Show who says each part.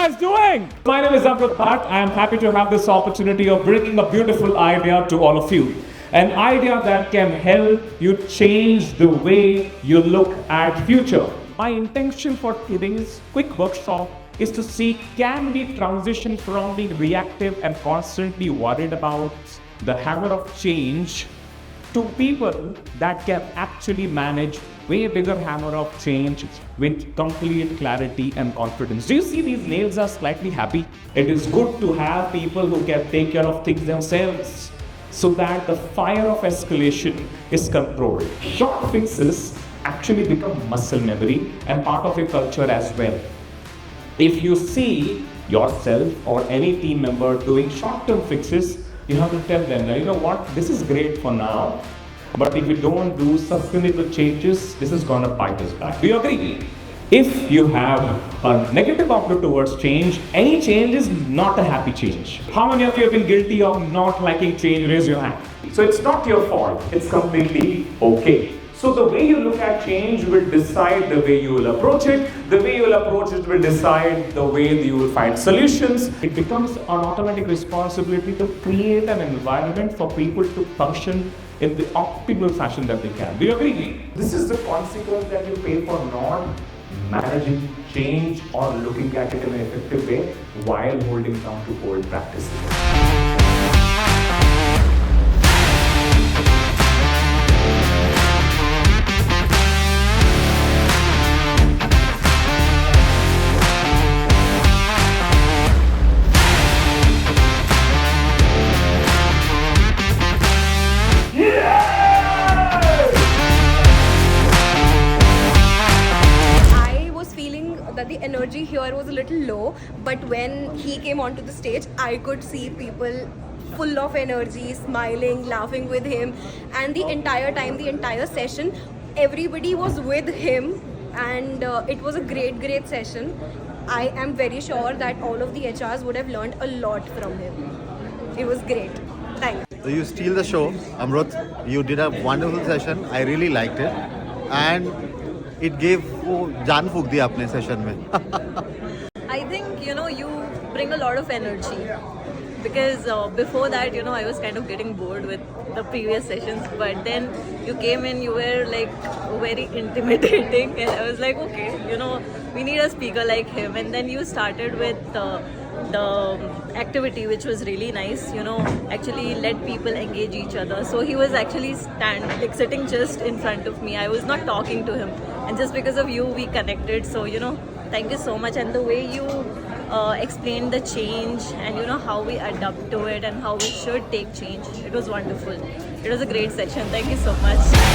Speaker 1: guys doing? My name is Amrutt Bhatt. I am happy to have this opportunity of bringing a beautiful idea to all of you. An idea that can help you change the way you look at future. My intention for today's quick workshop is to see, can we transition from being reactive and constantly worried about the hammer of change to people that can actually manage way bigger hammer of change with complete clarity and confidence. Do you see these nails are slightly happy? It is good to have people who can take care of things themselves so that the fire of escalation is controlled. Short fixes actually become muscle memory and part of your culture as well. If you see yourself or any team member doing short-term fixes, you have to tell them, you know what, this is great for now, but if you don't do sustainable changes, this is going to bite us back. Do you agree? If you have a negative outlook towards change, any change is not a happy change. How many of you have been guilty of not liking change? Raise your hand. So it's not your fault. It's completely okay. So the way you look at change will decide the way you will approach it. The way you will approach it will decide the way you will find solutions. It becomes an automatic responsibility to create an environment for people to function in the optimal fashion that they can. Do you agree? This is the consequence that you pay for not managing change or looking at it in an effective way while holding down to old practices.
Speaker 2: That the energy here was a little low, but when he came onto the stage, I could see people full of energy, smiling, laughing with him, and the entire time, the entire session, everybody was with him, and it was a great session. I am very sure that all of the HRs would have learned a lot from him. It was great. Thanks.
Speaker 3: So you steal the show, Amrutt. You did a wonderful session. I really liked it, and it gave jaan फूक दी अपने session में.
Speaker 4: I think you bring a lot of energy because before that I was kind of getting bored with the previous sessions, but then you came in, you were like very intimidating, and I was like, okay, we need a speaker like him. And then you started with the activity, which was really nice, actually let people engage each other. So he was actually sitting just in front of me. I was not talking to him, and just because of you we connected. So thank you so much. And the way you explained the change and how we adapt to it and how we should take change, it was wonderful. It was a great session. Thank you so much.